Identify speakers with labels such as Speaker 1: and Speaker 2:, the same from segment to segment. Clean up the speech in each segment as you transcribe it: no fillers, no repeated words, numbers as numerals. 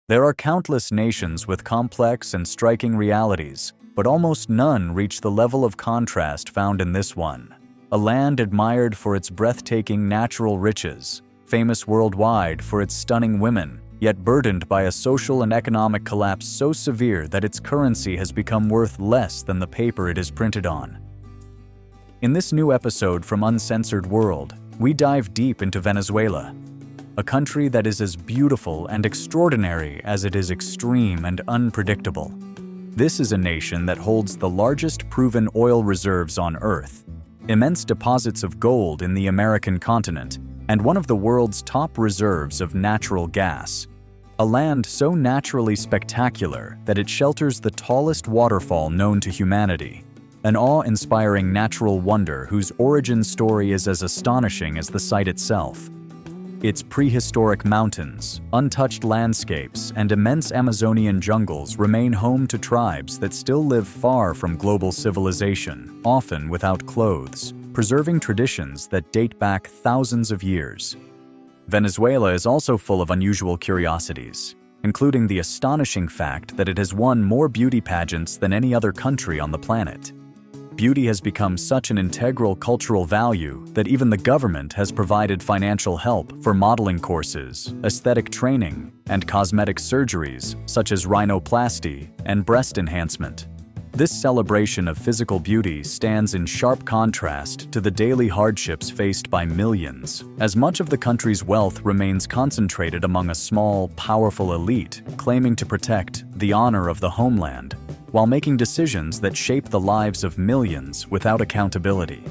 Speaker 1: There are countless nations with complex and striking realities, but almost none reach the level of contrast found in this one. A land admired for its breathtaking natural riches, famous worldwide for its stunning women, yet burdened by a social and economic collapse so severe that its currency has become worth less than the paper it is printed on. In this new episode from Uncensored World, we dive deep into Venezuela, a country that is as beautiful and extraordinary as it is extreme and unpredictable. This is a nation that holds the largest proven oil reserves on Earth, immense deposits of gold in the American continent, and one of the world's top reserves of natural gas. A land so naturally spectacular that it shelters the tallest waterfall known to humanity, an awe-inspiring natural wonder whose origin story is as astonishing as the site itself. Its prehistoric mountains, untouched landscapes, and immense Amazonian jungles remain home to tribes that still live far from global civilization, often without clothes, preserving traditions that date back thousands of years. Venezuela is also full of unusual curiosities, including the astonishing fact that it has won more beauty pageants than any other country on the planet. Beauty has become such an integral cultural value that even the government has provided financial help for modeling courses, aesthetic training, and cosmetic surgeries such as rhinoplasty and breast enhancement. This celebration of physical beauty stands in sharp contrast to the daily hardships faced by millions, as much of the country's wealth remains concentrated among a small, powerful elite claiming to protect the honor of the homeland, while making decisions that shape the lives of millions without accountability.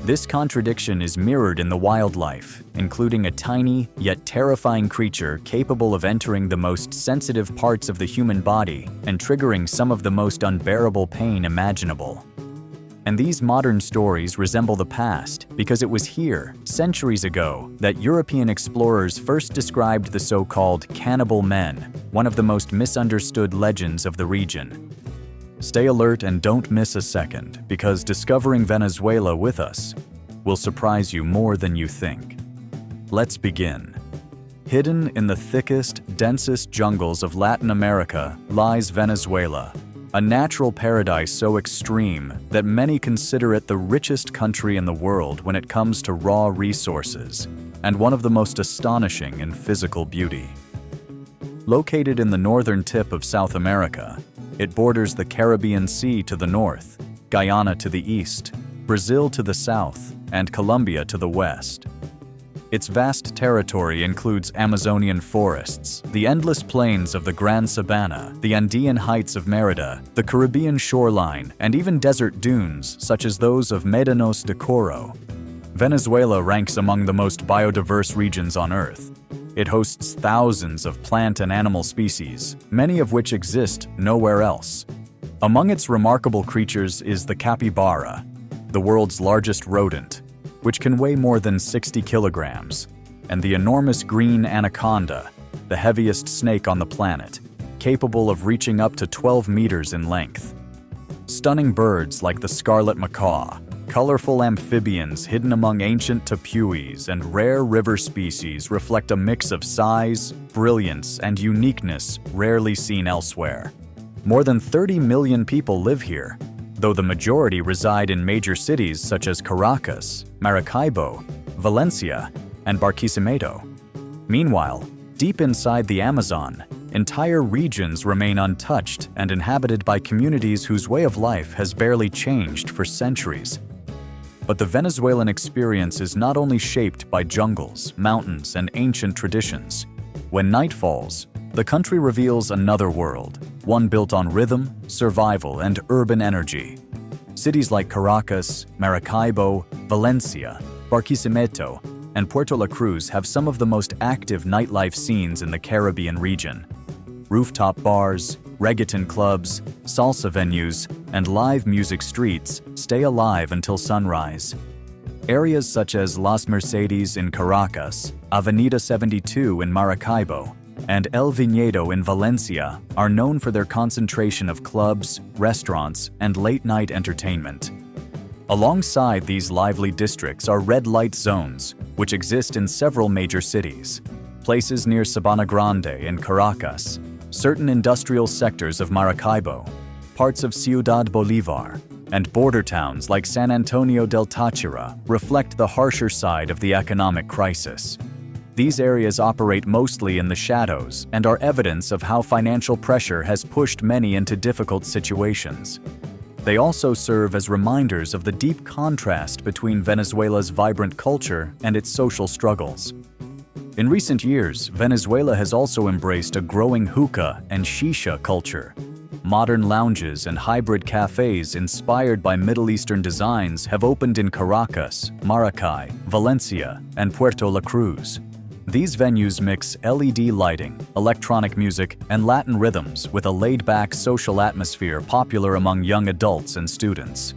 Speaker 1: This contradiction is mirrored in the wildlife, including a tiny yet terrifying creature capable of entering the most sensitive parts of the human body and triggering some of the most unbearable pain imaginable. And these modern stories resemble the past because it was here, centuries ago, that European explorers first described the so-called cannibal men, one of the most misunderstood legends of the region. Stay alert and don't miss a second, because discovering Venezuela with us will surprise you more than you think. Let's begin. Hidden in the thickest, densest jungles of Latin America lies Venezuela, a natural paradise so extreme that many consider it the richest country in the world when it comes to raw resources, and one of the most astonishing in physical beauty. Located in the northern tip of South America, it borders the Caribbean Sea to the north, Guyana to the east, Brazil to the south, and Colombia to the west. Its vast territory includes Amazonian forests, the endless plains of the Gran Sabana, the Andean heights of Merida, the Caribbean shoreline, and even desert dunes such as those of Médanos de Coro. Venezuela ranks among the most biodiverse regions on Earth. It hosts thousands of plant and animal species, many of which exist nowhere else. Among its remarkable creatures is the capybara, the world's largest rodent, which can weigh more than 60 kilograms, and the enormous green anaconda, the heaviest snake on the planet, capable of reaching up to 12 meters in length. Stunning birds like the scarlet macaw, colorful amphibians hidden among ancient tepuis, and rare river species reflect a mix of size, brilliance, and uniqueness rarely seen elsewhere. More than 30 million people live here, though the majority reside in major cities such as Caracas, Maracaibo, Valencia, and Barquisimeto. Meanwhile, deep inside the Amazon, entire regions remain untouched and inhabited by communities whose way of life has barely changed for centuries. But the Venezuelan experience is not only shaped by jungles, mountains, and ancient traditions. When night falls, the country reveals another world, one built on rhythm, survival, and urban energy. Cities like Caracas, Maracaibo, Valencia, Barquisimeto, and Puerto La Cruz have some of the most active nightlife scenes in the Caribbean region. Rooftop bars, reggaeton clubs, salsa venues, and live music streets stay alive until sunrise. Areas such as Las Mercedes in Caracas, Avenida 72 in Maracaibo, and El Viñedo in Valencia are known for their concentration of clubs, restaurants, and late-night entertainment. Alongside these lively districts are red light zones, which exist in several major cities. Places near Sabana Grande in Caracas, certain industrial sectors of Maracaibo, parts of Ciudad Bolívar, and border towns like San Antonio del Táchira reflect the harsher side of the economic crisis. These areas operate mostly in the shadows and are evidence of how financial pressure has pushed many into difficult situations. They also serve as reminders of the deep contrast between Venezuela's vibrant culture and its social struggles. In recent years, Venezuela has also embraced a growing hookah and shisha culture. Modern lounges and hybrid cafes inspired by Middle Eastern designs have opened in Caracas, Maracay, Valencia, and Puerto La Cruz. These venues mix LED lighting, electronic music, and Latin rhythms with a laid-back social atmosphere popular among young adults and students.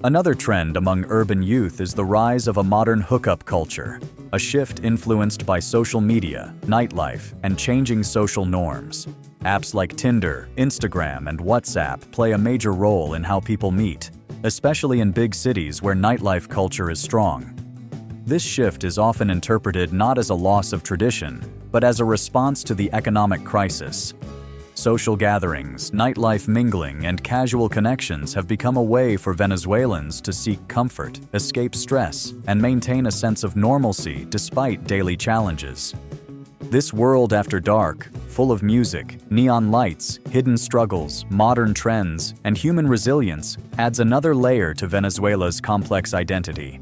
Speaker 1: Another trend among urban youth is the rise of a modern hookup culture, a shift influenced by social media, nightlife, and changing social norms. Apps like Tinder, Instagram, and WhatsApp play a major role in how people meet, especially in big cities where nightlife culture is strong. This shift is often interpreted not as a loss of tradition, but as a response to the economic crisis. Social gatherings, nightlife mingling, and casual connections have become a way for Venezuelans to seek comfort, escape stress, and maintain a sense of normalcy despite daily challenges. This world after dark, full of music, neon lights, hidden struggles, modern trends, and human resilience, adds another layer to Venezuela's complex identity.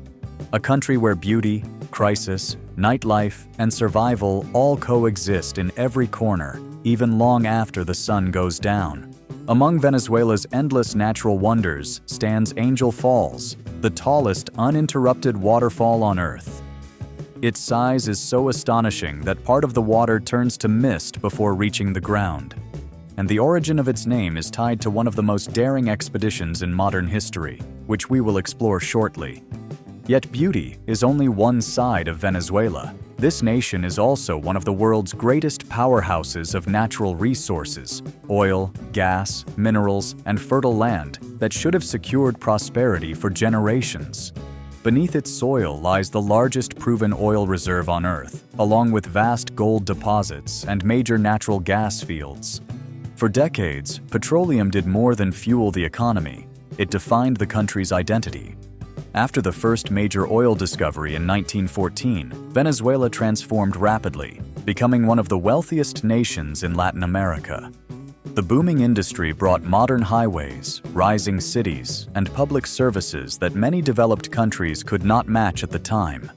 Speaker 1: A country where beauty, crisis, nightlife, and survival all coexist in every corner, even long after the sun goes down. Among Venezuela's endless natural wonders stands Angel Falls, the tallest uninterrupted waterfall on Earth. Its size is so astonishing that part of the water turns to mist before reaching the ground. And the origin of its name is tied to one of the most daring expeditions in modern history, which we will explore shortly. Yet beauty is only one side of Venezuela. This nation is also one of the world's greatest powerhouses of natural resources, oil, gas, minerals, and fertile land that should have secured prosperity for generations. Beneath its soil lies the largest proven oil reserve on Earth, along with vast gold deposits and major natural gas fields. For decades, petroleum did more than fuel the economy. It defined the country's identity. After the first major oil discovery in 1914, Venezuela transformed rapidly, becoming one of the wealthiest nations in Latin America. The booming industry brought modern highways, rising cities, and public services that many developed countries could not match at the time.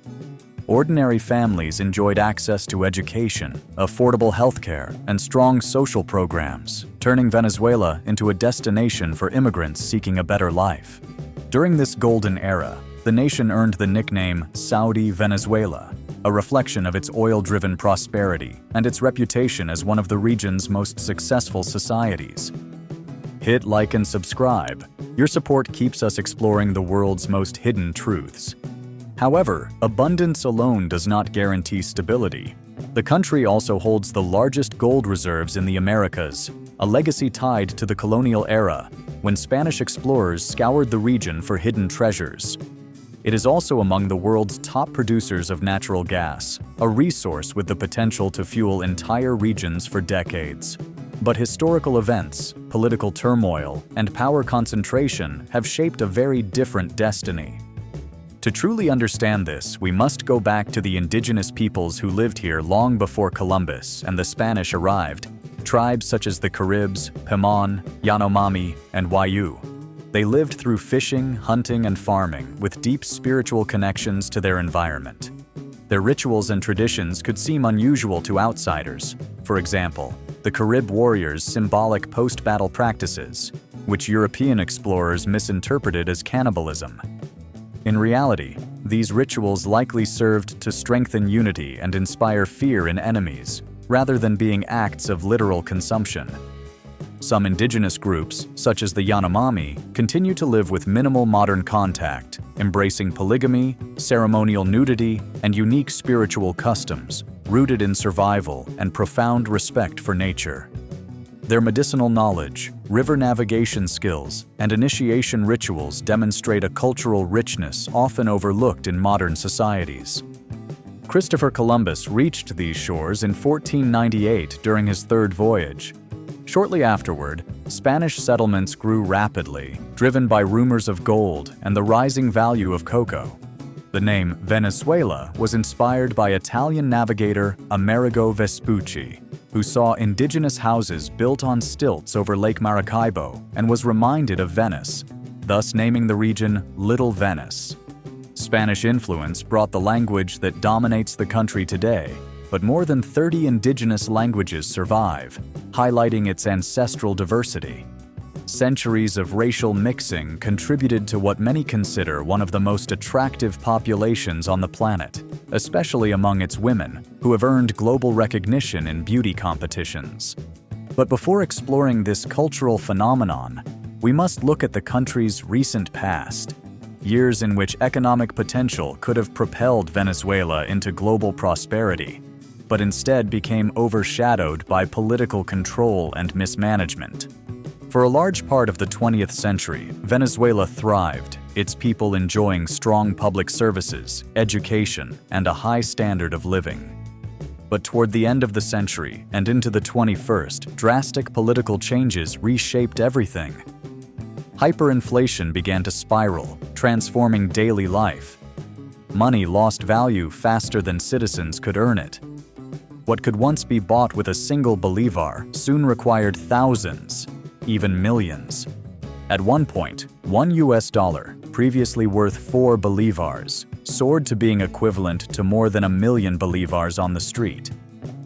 Speaker 1: Ordinary families enjoyed access to education, affordable healthcare, and strong social programs, turning Venezuela into a destination for immigrants seeking a better life. During this golden era, the nation earned the nickname Saudi Venezuela, a reflection of its oil-driven prosperity and its reputation as one of the region's most successful societies. Hit like and subscribe. Your support keeps us exploring the world's most hidden truths. However, abundance alone does not guarantee stability. The country also holds the largest gold reserves in the Americas, a legacy tied to the colonial era, when Spanish explorers scoured the region for hidden treasures. It is also among the world's top producers of natural gas, a resource with the potential to fuel entire regions for decades. But historical events, political turmoil, and power concentration have shaped a very different destiny. To truly understand this, we must go back to the indigenous peoples who lived here long before Columbus and the Spanish arrived. Tribes such as the Caribs, Pemon, Yanomami, and Wayuu. They lived through fishing, hunting, and farming with deep spiritual connections to their environment. Their rituals and traditions could seem unusual to outsiders. For example, the Carib warriors' symbolic post-battle practices, which European explorers misinterpreted as cannibalism. In reality, these rituals likely served to strengthen unity and inspire fear in enemies, rather than being acts of literal consumption. Some indigenous groups, such as the Yanomami, continue to live with minimal modern contact, embracing polygamy, ceremonial nudity, and unique spiritual customs, rooted in survival and profound respect for nature. Their medicinal knowledge, river navigation skills, and initiation rituals demonstrate a cultural richness often overlooked in modern societies. Christopher Columbus reached these shores in 1498 during his third voyage. Shortly afterward, Spanish settlements grew rapidly, driven by rumors of gold and the rising value of cocoa. The name Venezuela was inspired by Italian navigator Amerigo Vespucci, who saw indigenous houses built on stilts over Lake Maracaibo and was reminded of Venice, thus naming the region Little Venice. Spanish influence brought the language that dominates the country today, but more than 30 indigenous languages survive, highlighting its ancestral diversity. Centuries of racial mixing contributed to what many consider one of the most attractive populations on the planet, especially among its women, who have earned global recognition in beauty competitions. But before exploring this cultural phenomenon, we must look at the country's recent past. Years in which economic potential could have propelled Venezuela into global prosperity, but instead became overshadowed by political control and mismanagement. For a large part of the 20th century, Venezuela thrived, its people enjoying strong public services, education, and a high standard of living. But toward the end of the century and into the 21st, drastic political changes reshaped everything. Hyperinflation began to spiral, transforming daily life. Money lost value faster than citizens could earn it. What could once be bought with a single bolivar soon required thousands, even millions. At one point, $1, previously worth 4 bolivars, soared to being equivalent to more than 1 million bolivars on the street.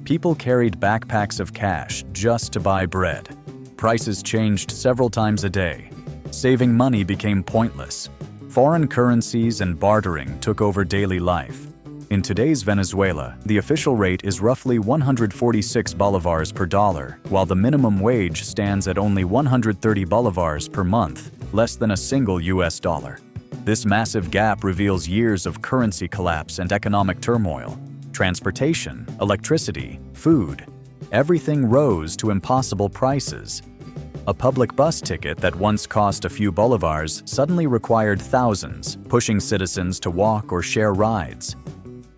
Speaker 1: People carried backpacks of cash just to buy bread. Prices changed several times a day. Saving money became pointless. Foreign currencies and bartering took over daily life. In today's Venezuela, the official rate is roughly 146 bolivars per dollar, while the minimum wage stands at only 130 bolivars per month, less than a single US dollar. This massive gap reveals years of currency collapse and economic turmoil. Transportation, electricity, food, everything rose to impossible prices. A public bus ticket that once cost a few bolivars suddenly required thousands, pushing citizens to walk or share rides.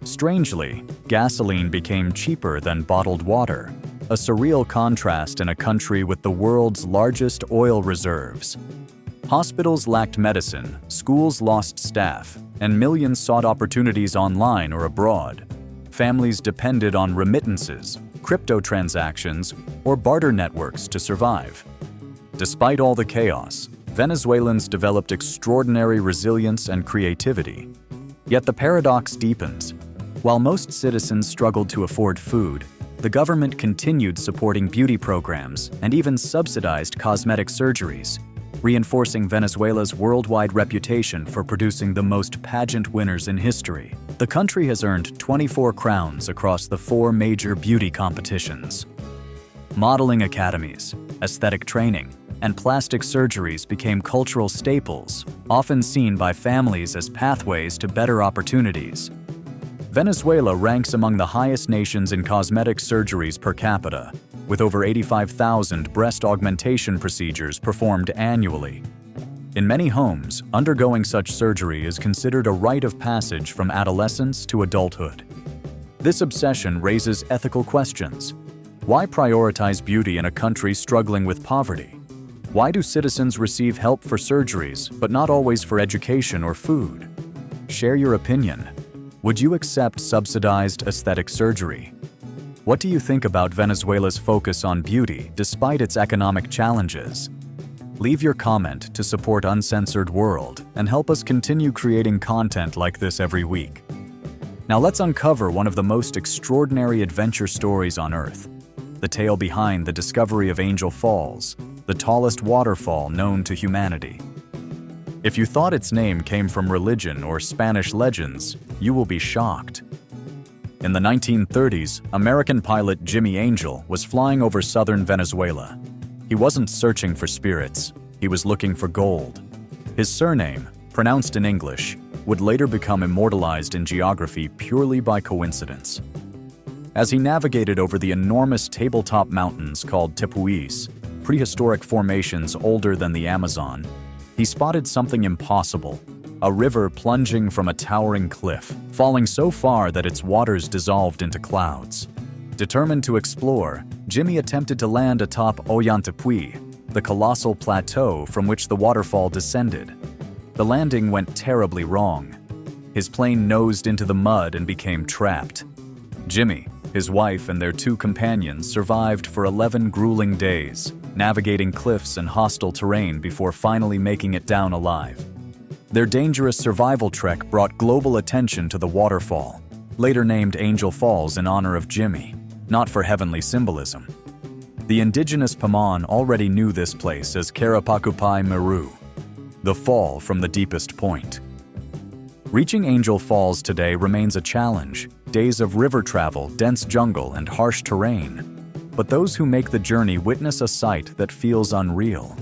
Speaker 1: Strangely, gasoline became cheaper than bottled water, a surreal contrast in a country with the world's largest oil reserves. Hospitals lacked medicine, schools lost staff, and millions sought opportunities online or abroad. Families depended on remittances, crypto transactions, or barter networks to survive. Despite all the chaos, Venezuelans developed extraordinary resilience and creativity. Yet the paradox deepens. While most citizens struggled to afford food, the government continued supporting beauty programs and even subsidized cosmetic surgeries, reinforcing Venezuela's worldwide reputation for producing the most pageant winners in history. The country has earned 24 crowns across the 4 major beauty competitions. Modeling academies, aesthetic training, and plastic surgeries became cultural staples, often seen by families as pathways to better opportunities. Venezuela ranks among the highest nations in cosmetic surgeries per capita, with over 85,000 breast augmentation procedures performed annually. In many homes, undergoing such surgery is considered a rite of passage from adolescence to adulthood. This obsession raises ethical questions. Why prioritize beauty in a country struggling with poverty? Why do citizens receive help for surgeries, but not always for education or food? Share your opinion. Would you accept subsidized aesthetic surgery? What do you think about Venezuela's focus on beauty despite its economic challenges? Leave your comment to support Uncensored World and help us continue creating content like this every week. Now let's uncover one of the most extraordinary adventure stories on Earth, the tale behind the discovery of Angel Falls, the tallest waterfall known to humanity. If you thought its name came from religion or Spanish legends, you will be shocked. In the 1930s, American pilot Jimmy Angel was flying over southern Venezuela. He wasn't searching for spirits, he was looking for gold. His surname, pronounced in English, would later become immortalized in geography purely by coincidence. As he navigated over the enormous tabletop mountains called tepuis, prehistoric formations older than the Amazon, he spotted something impossible, a river plunging from a towering cliff, falling so far that its waters dissolved into clouds. Determined to explore, Jimmy attempted to land atop Ollantepui, the colossal plateau from which the waterfall descended. The landing went terribly wrong. His plane nosed into the mud and became trapped. Jimmy, his wife, and their 2 companions survived for 11 grueling days, navigating cliffs and hostile terrain before finally making it down alive. Their dangerous survival trek brought global attention to the waterfall, later named Angel Falls in honor of Jimmy, not for heavenly symbolism. The indigenous Paman already knew this place as Karapakupai Meru, the fall from the deepest point. Reaching Angel Falls today remains a challenge, days of river travel, dense jungle, and harsh terrain. But those who make the journey witness a sight that feels unreal.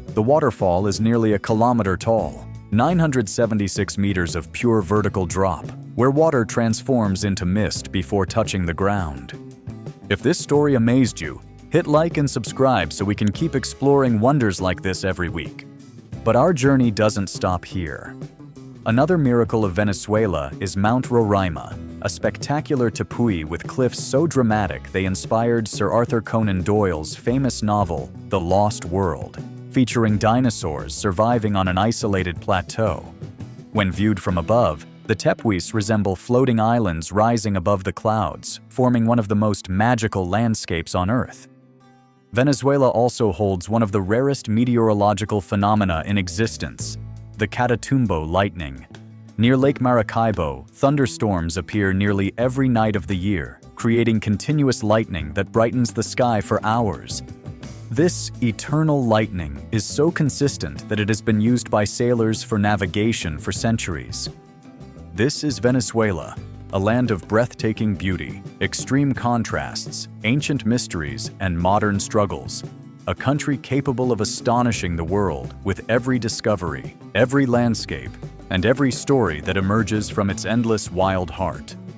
Speaker 1: The waterfall is nearly a kilometer tall, 976 meters of pure vertical drop, where water transforms into mist before touching the ground. If this story amazed you, hit like and subscribe so we can keep exploring wonders like this every week. But our journey doesn't stop here. Another miracle of Venezuela is Mount Roraima, a spectacular tepui with cliffs so dramatic they inspired Sir Arthur Conan Doyle's famous novel, The Lost World, featuring dinosaurs surviving on an isolated plateau. When viewed from above, the tepuis resemble floating islands rising above the clouds, forming one of the most magical landscapes on Earth. Venezuela also holds one of the rarest meteorological phenomena in existence, the Catatumbo lightning. Near Lake Maracaibo, thunderstorms appear nearly every night of the year, creating continuous lightning that brightens the sky for hours. This eternal lightning is so consistent that it has been used by sailors for navigation for centuries. This is Venezuela, a land of breathtaking beauty, extreme contrasts, ancient mysteries, and modern struggles. A country capable of astonishing the world with every discovery, every landscape, and every story that emerges from its endless wild heart.